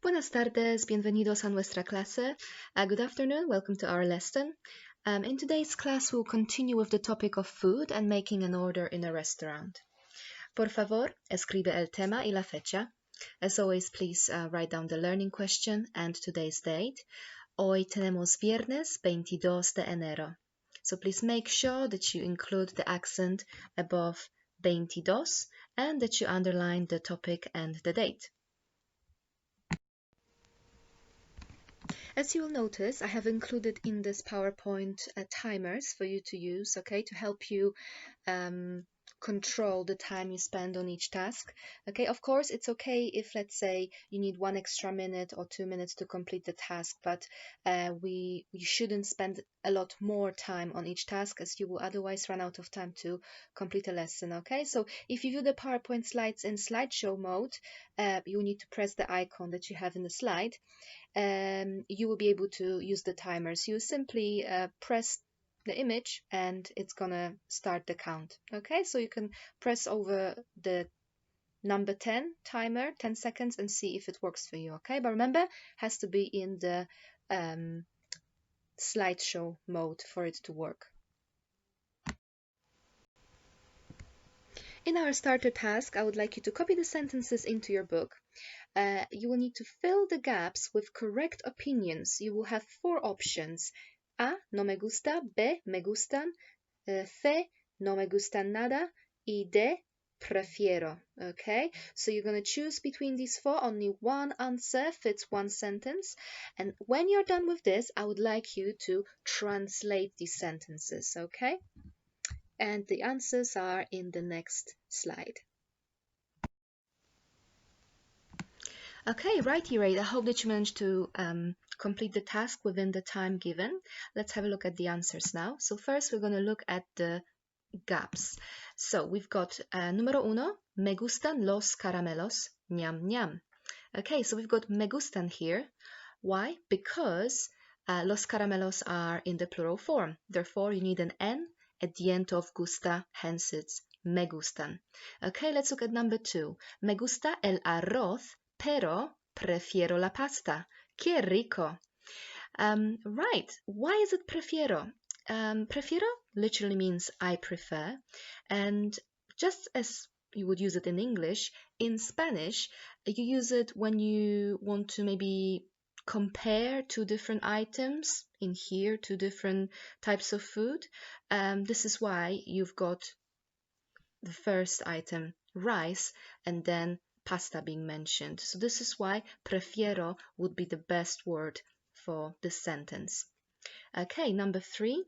Buenas tardes, bienvenidos a nuestra clase. Good afternoon, welcome to our lesson. In today's class, we'll continue with the topic of food and making an order in a restaurant. Por favor, escribe el tema y la fecha. As always, please write down the learning question and today's date. Hoy tenemos viernes 22 de enero. So please make sure that you include the accent above 22 and that you underline the topic and the date. As you will notice, I have included in this PowerPoint timers for you to use, okay, to help you control the time you spend on each task. Okay, of course, it's okay if, let's say, you need 1 extra minute or 2 minutes to complete the task, but we shouldn't spend a lot more time on each task, as you will otherwise run out of time to complete a lesson. Okay, so if you view the PowerPoint slides in slideshow mode, you need to press the icon that you have in the slide. You will be able to use the timers. You simply press the image and it's gonna start the count. Okay, so you can press over the number 10 timer, 10 seconds, and see if it works for you. Okay, but remember, has to be in the slideshow mode for it to work. In our starter task, I would like you to copy the sentences into your book. You will need to fill the gaps with correct opinions. You will have 4 options. A, no me gusta. B, me gustan. C, no me gustan nada. Y D, prefiero. Okay, so you're going to choose between these 4. Only one answer fits one sentence. And when you're done with this, I would like you to translate these sentences. Okay, and the answers are in the next slide. Okay, righty, right. I hope that you managed to complete the task within the time given. Let's have a look at the answers now. So first we're going to look at the gaps. So we've got numero uno, me gustan los caramelos, ñam ñam. Okay, so we've got me gustan here. Why? Because los caramelos are in the plural form. Therefore, you need an N at the end of gusta, hence it's me gustan. Okay, let's look at number 2. Me gusta el arroz, pero prefiero la pasta. Qué rico. Right, why is it prefiero? Prefiero literally means I prefer, and just as you would use it in English, in Spanish, you use it when you want to maybe compare 2 different items, in here 2 different types of food. This is why you've got the first item, rice, and then pasta being mentioned. So this is why prefiero would be the best word for this sentence. Okay, number 3,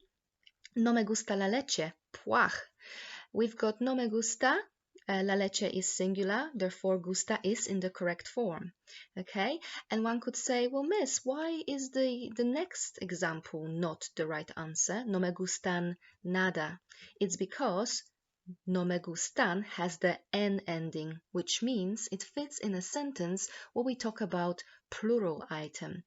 no me gusta la leche, puach. We've got no me gusta, la leche is singular, therefore gusta is in the correct form. Okay, and one could say, well, miss, why is the next example not the right answer? No me gustan nada. It's because no me gustan has the N ending, which means it fits in a sentence where we talk about plural item.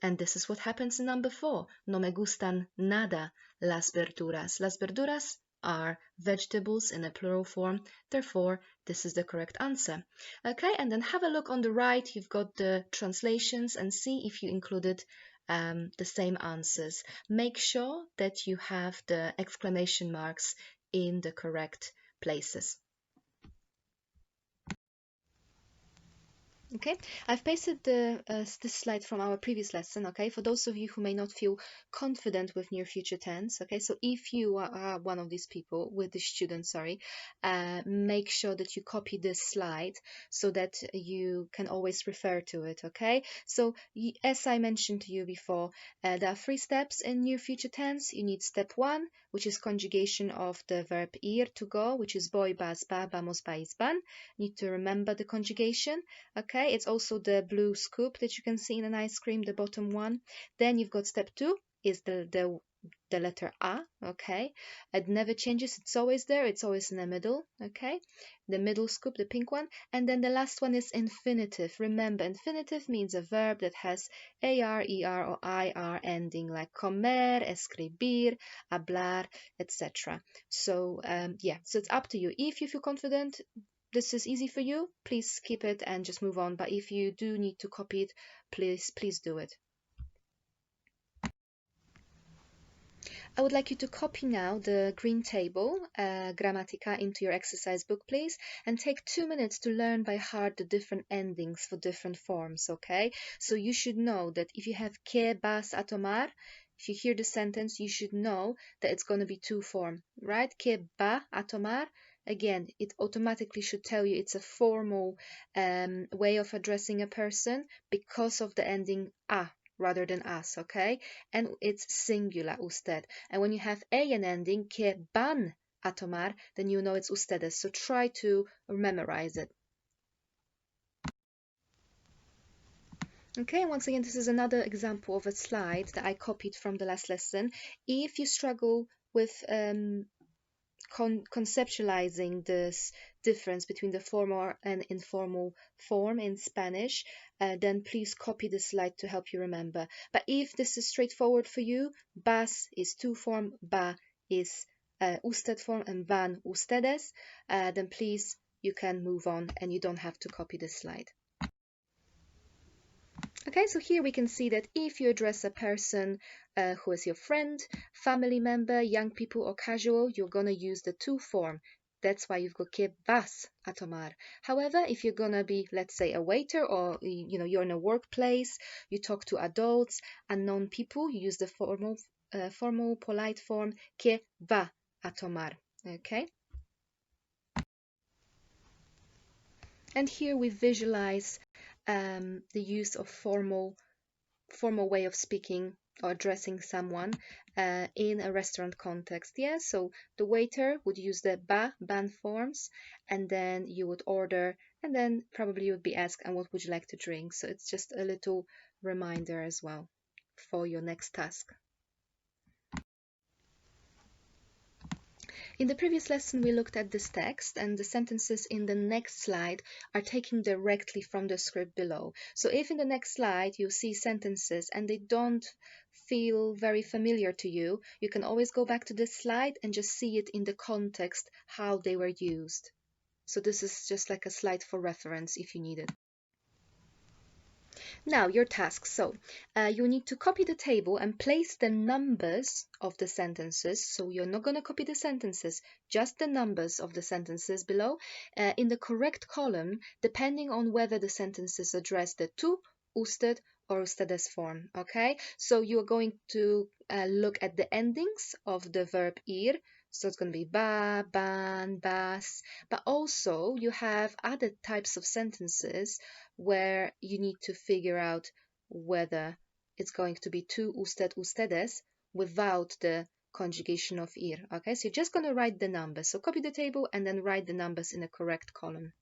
And this is what happens in number 4. No me gustan nada las verduras. Las verduras are vegetables in a plural form. Therefore, this is the correct answer. Okay, and then have a look on the right. You've got the translations and see if you included the same answers. Make sure that you have the exclamation marks in the correct places. Okay, I've pasted this slide from our previous lesson, okay, for those of you who may not feel confident with near future tense, okay, so if you are one of these people, with the student, sorry, make sure that you copy this slide so that you can always refer to it, okay. So as I mentioned to you before, there are 3 steps in near future tense. You need step 1, which is conjugation of the verb ir, to go, which is voy, vas, va, vamos, vais, van. Need to remember the conjugation, okay. It's also the blue scoop that you can see in an ice cream, the bottom one. Then you've got step 2 is the letter A, okay. It never changes, it's always there, it's always in the middle, okay. The middle scoop, the pink one. And then the last one is infinitive. Remember, infinitive means a verb that has AR, ER, or IR ending, like comer, escribir, hablar, etc. So yeah, so it's up to you. If you feel confident, this is easy for you, please skip it and just move on. But if you do need to copy it, please do it. I would like you to copy now the green table, Grammatica, into your exercise book, please, and take 2 minutes to learn by heart the different endings for different forms, okay? So you should know that if you have que vas a tomar, if you hear the sentence, you should know that it's going to be two form, right? Que va a tomar. Again, it automatically should tell you it's a formal way of addressing a person because of the ending a rather than as, okay? And it's singular, usted. And when you have a an ending, que van a tomar, then you know it's ustedes. So try to memorize it. Okay, once again, this is another example of a slide that I copied from the last lesson. If you struggle with conceptualizing this difference between the formal and informal form in Spanish, then please copy the slide to help you remember. But if this is straightforward for you, vas is two form, va is usted form, and van ustedes, then please you can move on and you don't have to copy the slide. Okay, so here we can see that if you address a person who is your friend, family member, young people, or casual, you're going to use the to form. That's why you've got que vas a tomar. However, if you're going to be, let's say, a waiter, or you're in a workplace, you talk to adults, unknown people, you use the formal polite form que va a tomar. Okay? And here we visualize the use of formal way of speaking or addressing someone in a restaurant context. Yeah, so the waiter would use the ban forms, and then you would order, and then probably you would be asked, and what would you like to drink? So it's just a little reminder as well for your next task. In the previous lesson, we looked at this text, and the sentences in the next slide are taken directly from the script below. So if in the next slide you see sentences and they don't feel very familiar to you, you can always go back to this slide and just see it in the context, how they were used. So this is just like a slide for reference if you need it. Now, your task. So, you need to copy the table and place the numbers of the sentences. So, you're not going to copy the sentences, just the numbers of the sentences below in the correct column, depending on whether the sentences address the to, usted, or ustedes form. Okay, so you're going to look at the endings of the verb ir. So it's going to be va, ban, vas, but also you have other types of sentences where you need to figure out whether it's going to be to, usted, ustedes without the conjugation of ir. Okay, so you're just going to write the numbers. So copy the table and then write the numbers in the correct column.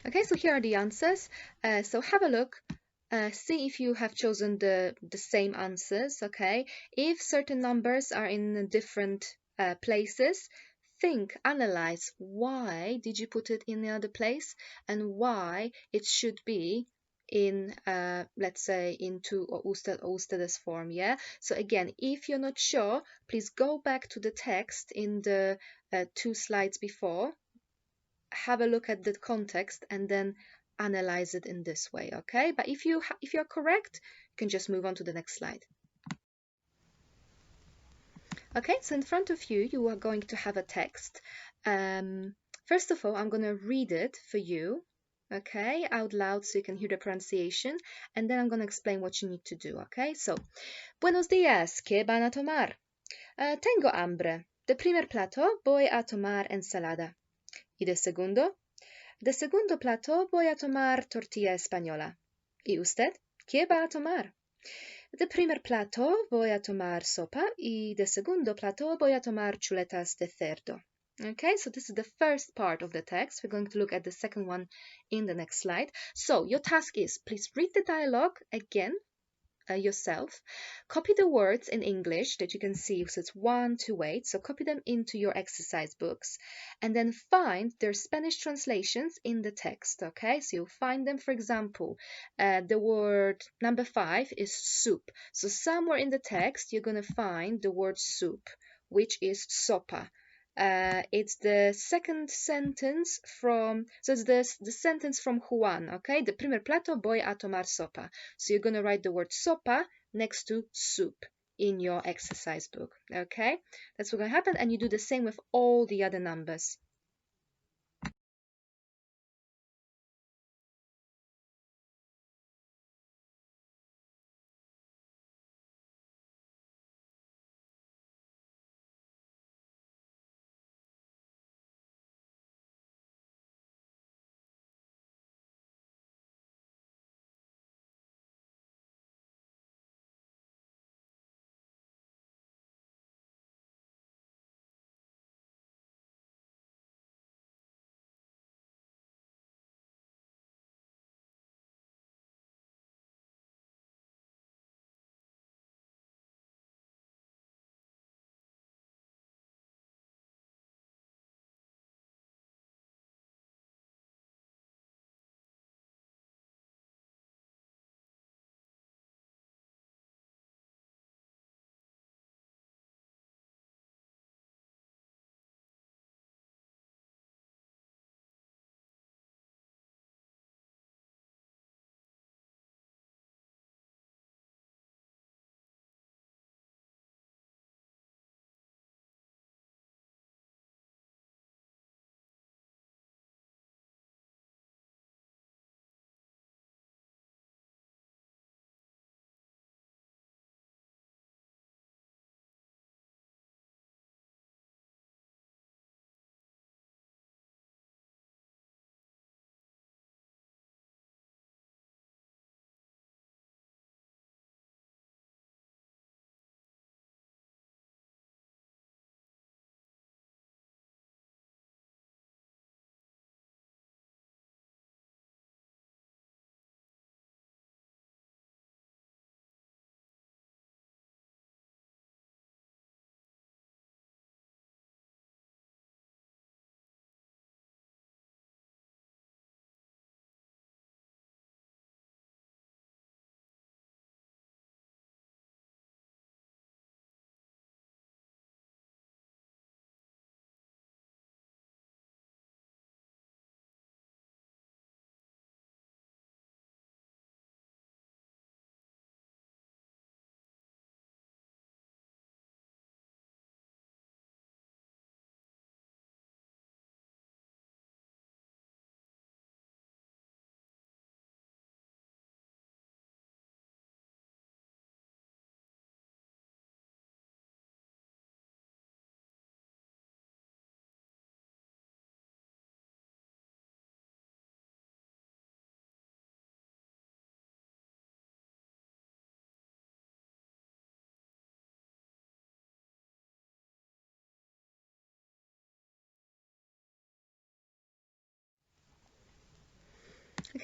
Okay, so here are the answers. So have a look. See if you have chosen the same answers, okay? If certain numbers are in different places, think, analyze why did you put it in the other place and why it should be in, let's say, into Ostedes form, yeah? So again, if you're not sure, please go back to the text in the 2 slides before, have a look at the context and then analyze it in this way, okay? But if you're correct, you can just move on to the next slide. Okay, so in front of you, you are going to have a text. First of all, I'm going to read it for you, okay, out loud so you can hear the pronunciation, and then I'm going to explain what you need to do, okay? So, buenos días, ¿qué van a tomar? Tengo hambre. De primer plato voy a tomar ensalada. ¿Y de segundo? De segundo plato voy a tomar tortilla española. ¿Y usted? ¿Qué va a tomar? De primer plato voy a tomar sopa y de segundo plato voy a tomar chuletas de cerdo. Okay, so this is the first part of the text. We're going to look at the second one in the next slide. So your task is, please read the dialogue again yourself. Copy the words in English that you can see, so it's 1 to 8. So copy them into your exercise books and then find their Spanish translations in the text. Okay, so you'll find them, for example, the word number 5 is soup. So somewhere in the text, you're going to find the word soup, which is sopa. It's the second sentence from, so it's the sentence from Juan, okay? De primer plato voy a tomar sopa. So you're going to write the word sopa next to soup in your exercise book, okay? That's what's going to happen, and you do the same with all the other numbers.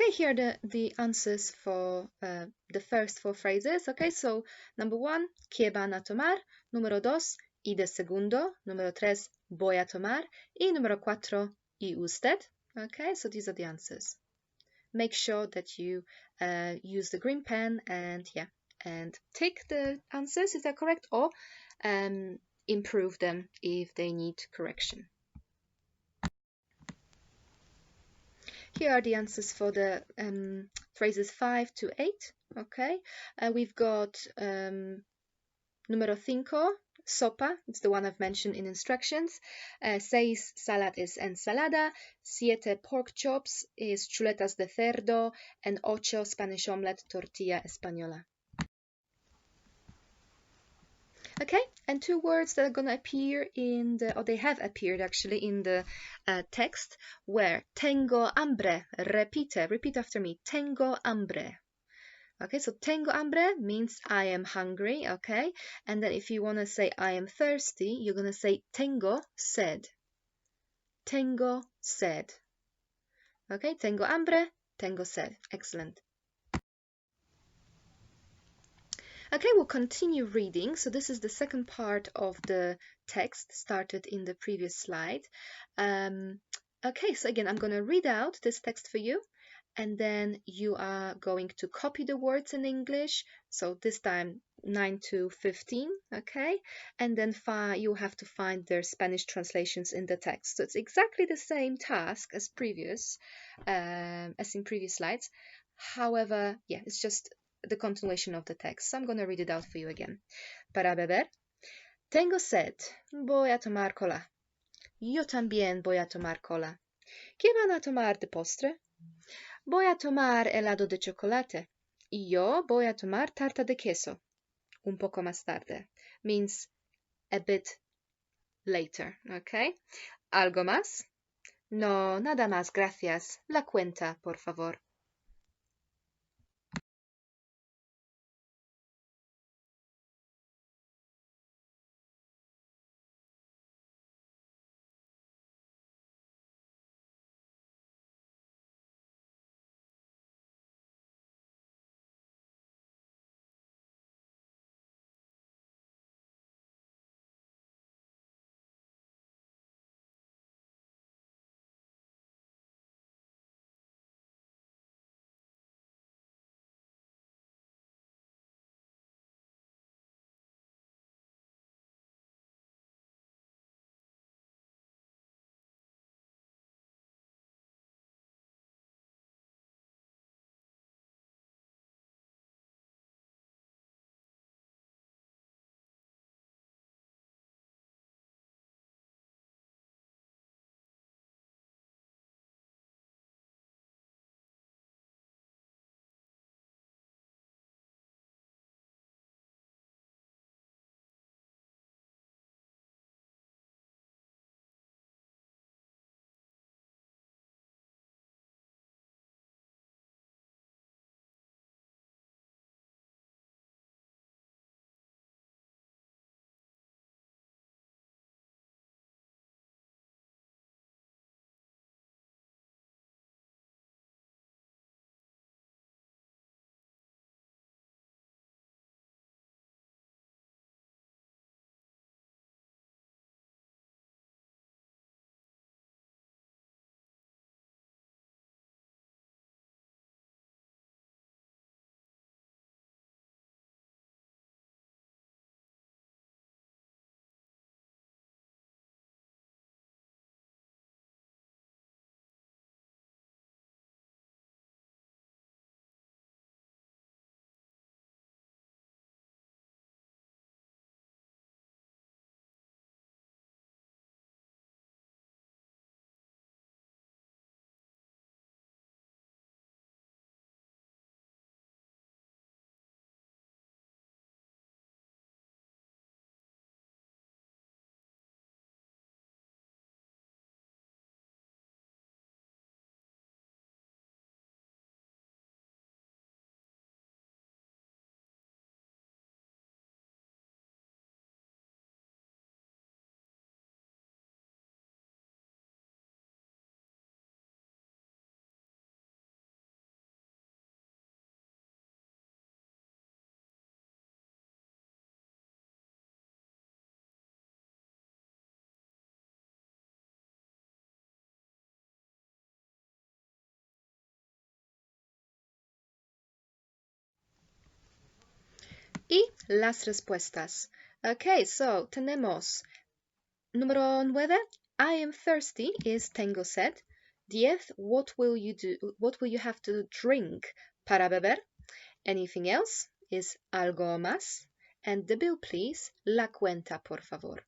Okay, here are the answers for the first four phrases. Okay, so number 1, ¿qué van a tomar? Número 2, ¿y de segundo? Número 3, voy a tomar. Y número 4, ¿y usted? Okay, so these are the answers. Make sure that you use the green pen and tick the answers if they're correct, or improve them if they need correction. Here are the answers for the phrases 5 to 8. Okay, we've got número 5, sopa, it's the one I've mentioned in instructions. 6, salad is ensalada. 7, pork chops is chuletas de cerdo. And 8, Spanish omelette, tortilla española. Okay, and 2 words that are going to appear or they have appeared actually in the text, where tengo hambre, repeat after me, tengo hambre. Okay, so tengo hambre means I am hungry, okay? And then if you want to say I am thirsty, you're going to say tengo sed. Tengo sed. Okay, tengo hambre, tengo sed. Excellent. Okay, we'll continue reading. So this is the second part of the text started in the previous slide. Okay, so again, I'm going to read out this text for you, and then you are going to copy the words in English. So this time 9 to 15, okay? And then you have to find their Spanish translations in the text. So it's exactly the same task as in previous slides. However, it's just the continuation of the text. So I'm going to read it out for you again. Para beber. Tengo sed. Voy a tomar cola. Yo también voy a tomar cola. ¿Qué van a tomar de postre? Voy a tomar helado de chocolate. Y yo voy a tomar tarta de queso. Un poco más tarde. Means a bit later, okay? ¿Algo más? No, nada más, gracias. La cuenta, por favor. Y las respuestas. Okay, so tenemos número 9, I am thirsty is tengo sed. 10, what will you do? What will you have to drink para beber? Anything else is algo más. And the bill, please. La cuenta, por favor.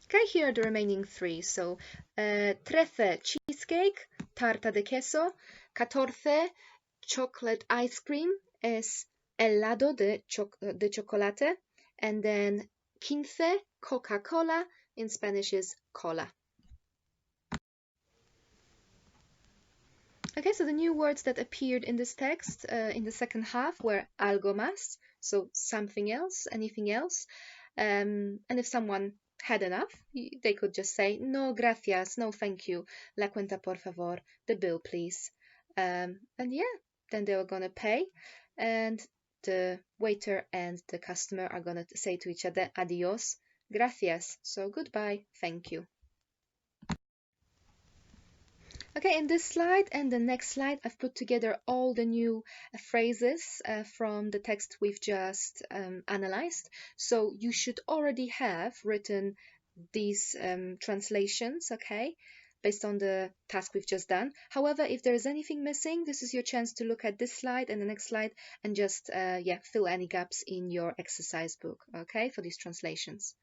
Okay, here are the remaining 3. So, 13, cheesecake, tarta de queso. 14, chocolate ice cream es helado de chocolate. And then 15, Coca-Cola, in Spanish is cola. Okay, so the new words that appeared in this text in the second half were algo más, so something else, anything else. And if someone had enough, they could just say, no gracias, no thank you, la cuenta por favor, the bill please. And yeah, then they were going to pay, and the waiter and the customer are going to say to each other, adios, gracias, so goodbye, thank you. Okay, in this slide and the next slide, I've put together all the new phrases from the text we've just analyzed. So you should already have written these translations, okay, based on the task we've just done. However, if there is anything missing, this is your chance to look at this slide and the next slide and just, fill any gaps in your exercise book, okay, for these translations.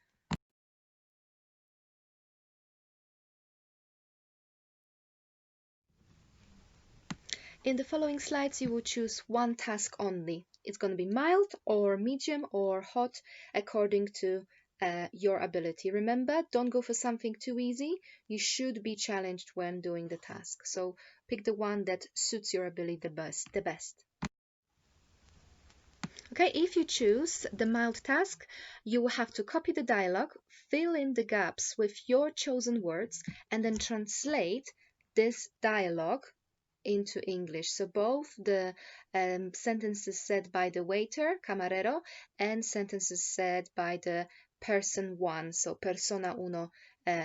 In the following slides, you will choose one task only. It's going to be mild or medium or hot according to your ability. Remember, don't go for something too easy. You should be challenged when doing the task. So pick the one that suits your ability the best. Okay, if you choose the mild task, you will have to copy the dialogue, fill in the gaps with your chosen words, and then translate this dialogue into English. So both the sentences said by the waiter, camarero, and sentences said by the person one, so persona uno,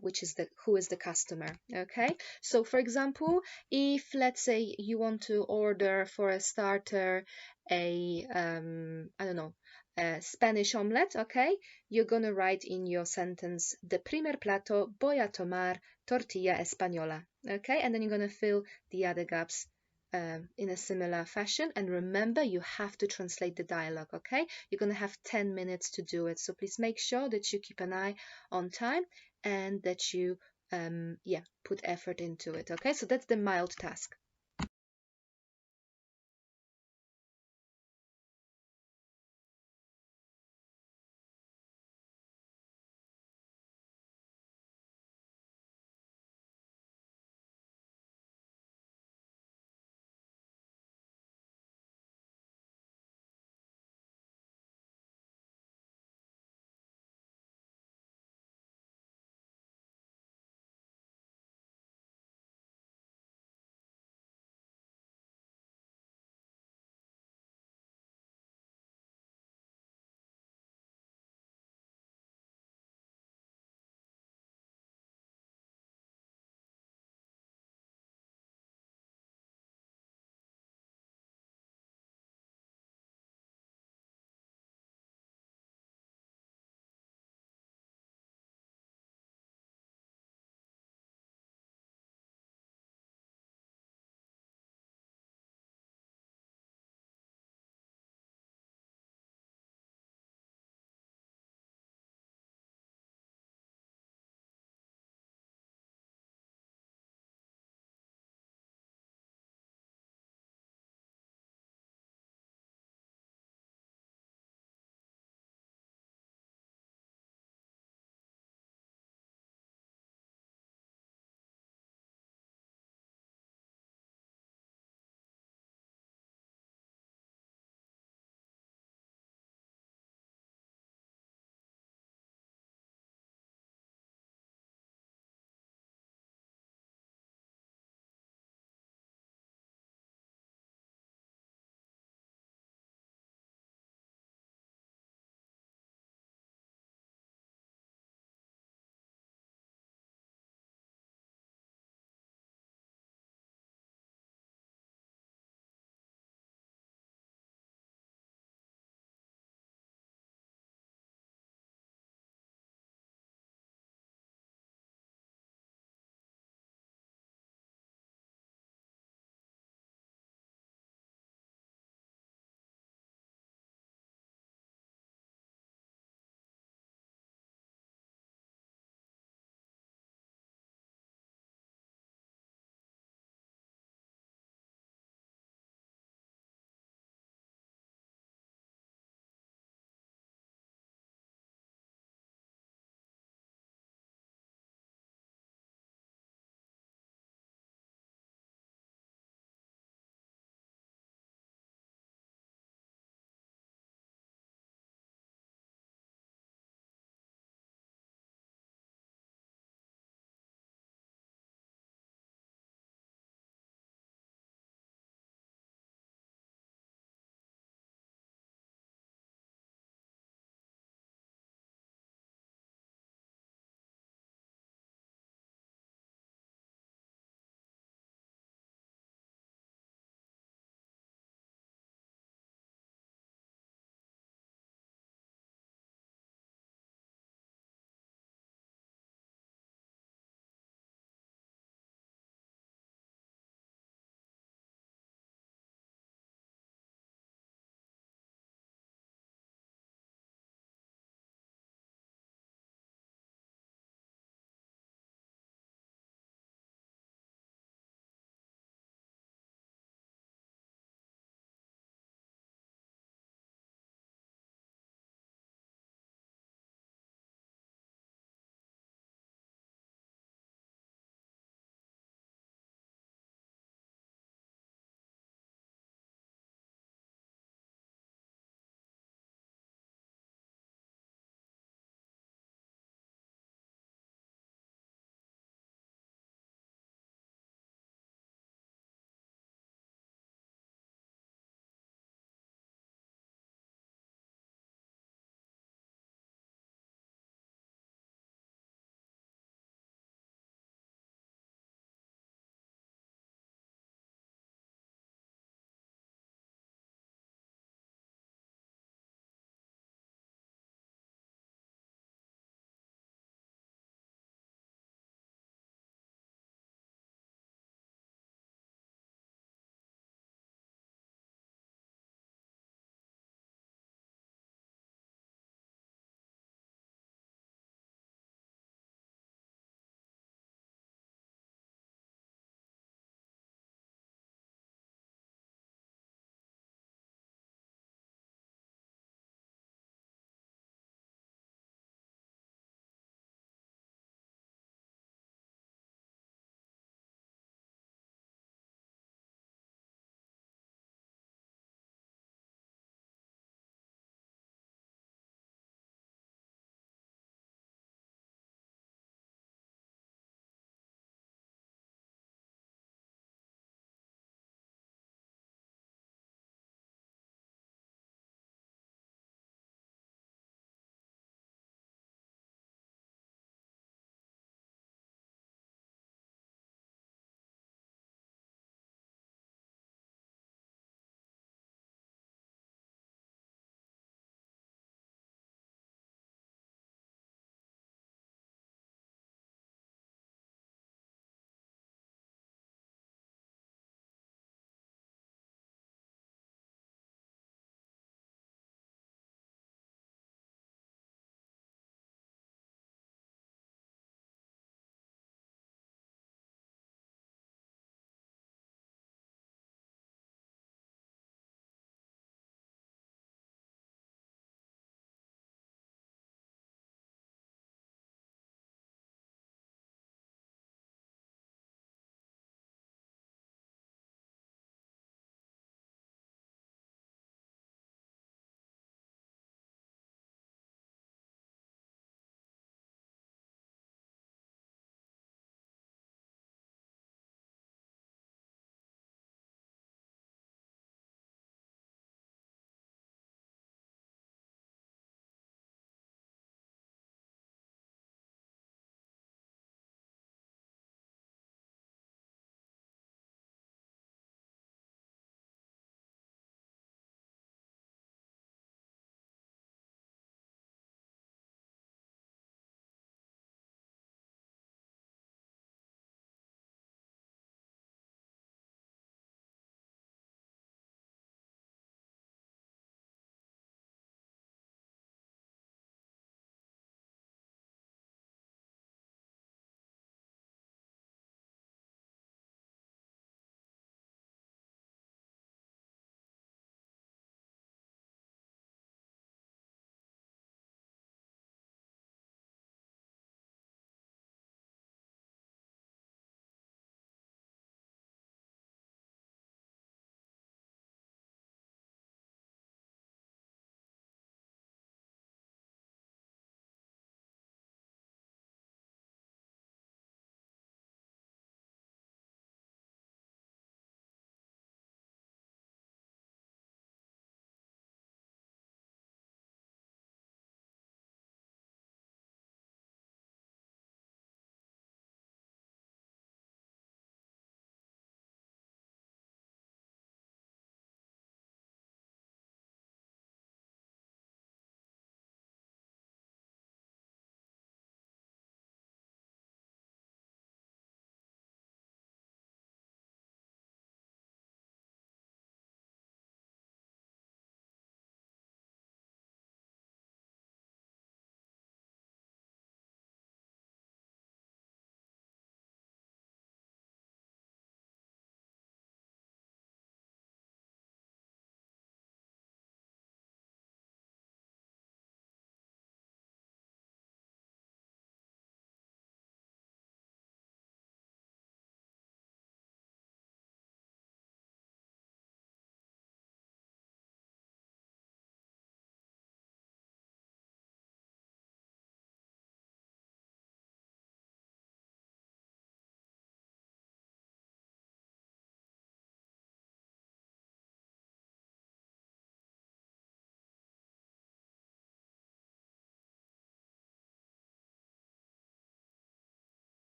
which is who is the customer. Okay, so for example, if let's say you want to order for a starter a I don't know, a Spanish omelette, okay, you're gonna write in your sentence, de primer plato voy a tomar tortilla española, okay, and then you're gonna fill the other gaps in a similar fashion. And remember, you have to translate the dialogue, okay? You're gonna have 10 minutes to do it, so please make sure that you keep an eye on time and that you put effort into it, okay? So that's the mild task.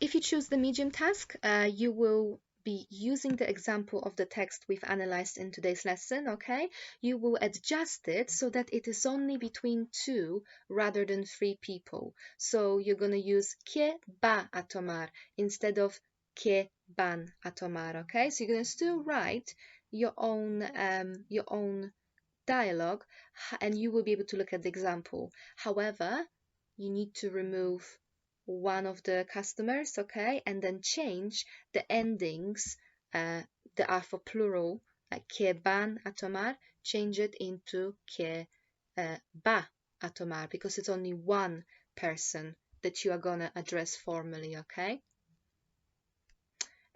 If you choose the medium task, you will be using the example of the text we've analyzed in today's lesson, okay? You will adjust it so that it is only between 2 rather than 3 people. So you're going to use ¿Qué va a tomar instead of ¿Qué van a tomar, okay? So you're going to still write your own dialogue, and you will be able to look at the example. However, you need to remove one of the customers, okay, and then change the endings that are for plural, like que van a tomar, change it into que va a tomar, because it's only one person that you are gonna address formally, okay?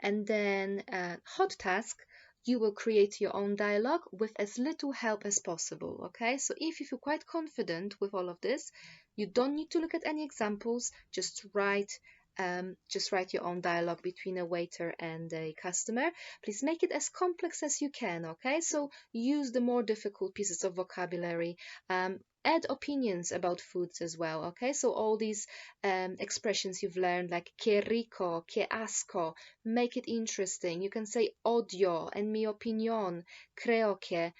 And then hot task, you will create your own dialogue with as little help as possible, okay? So if you feel quite confident with all of this, you don't need to look at any examples, just write your own dialogue between a waiter and a customer. Please make it as complex as you can, okay? So use the more difficult pieces of vocabulary. Add opinions about foods as well, okay? So all these expressions you've learned, like que rico, que asco, make it interesting. You can say odio, en mi opinión, creo que.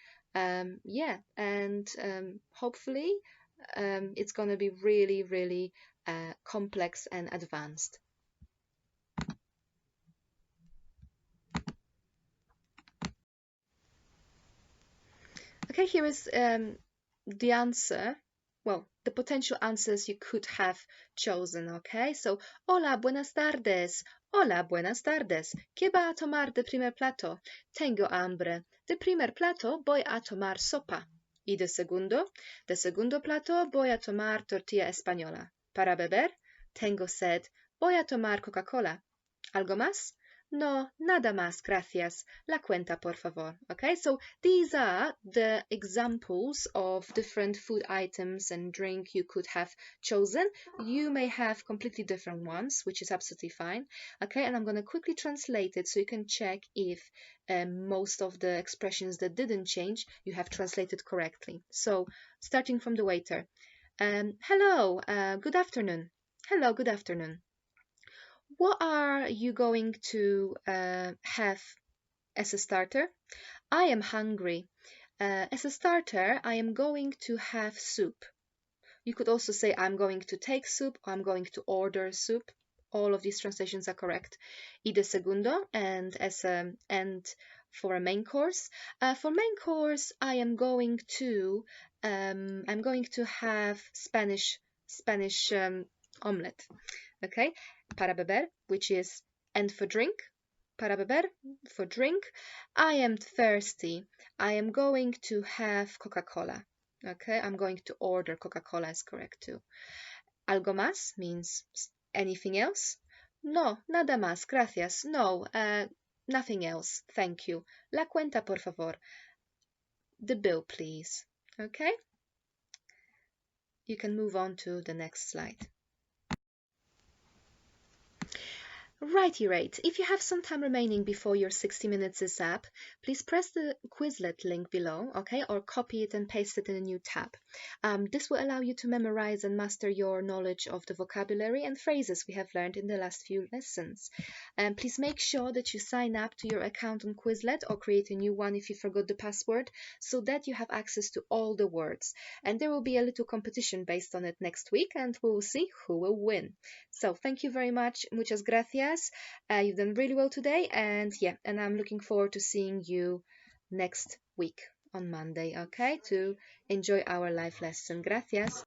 Yeah, and hopefully it's going to be really, really complex and advanced. Okay, here is the answer. Well, the potential answers you could have chosen, okay? So, hola, buenas tardes. Hola, buenas tardes. ¿Qué va a tomar de primer plato? Tengo hambre. De primer plato voy a tomar sopa. ¿Y de segundo? De segundo plato voy a tomar tortilla española. ¿Para beber? Tengo sed. Voy a tomar Coca-Cola. ¿Algo más? No, nada más, gracias. La cuenta, por favor. Okay, so these are the examples of different food items and drink you could have chosen. You may have completely different ones, which is absolutely fine. Okay, and I'm going to quickly translate it so you can check if most of the expressions that didn't change, you have translated correctly. So, starting from the waiter. Hello, good afternoon. Hello, good afternoon. What are you going to have as a starter? I am hungry. As a starter, I am going to have soup. You could also say I'm going to take soup or I'm going to order soup. All of these translations are correct. Y de segundo, and for a main course. For main course, I am going to have Spanish omelette. Okay, para beber, which is and for drink. Para beber, for drink. I am thirsty. I am going to have Coca-Cola. Okay, I'm going to order Coca-Cola is correct too. Algo más means anything else. No, nada más, gracias. No, nothing else, thank you. La cuenta, por favor. The bill, please. Okay? You can move on to the next slide. Right. If you have some time remaining before your 60 minutes is up, please press the Quizlet link below, okay, or copy it and paste it in a new tab. This will allow you to memorize and master your knowledge of the vocabulary and phrases we have learned in the last few lessons. Please make sure that you sign up to your account on Quizlet or create a new one if you forgot the password, so that you have access to all the words. And there will be a little competition based on it next week, and we will see who will win. So thank you very much. Muchas gracias. You've done really well today, and I'm looking forward to seeing you next week on Monday, okay, to enjoy our live lesson. Gracias.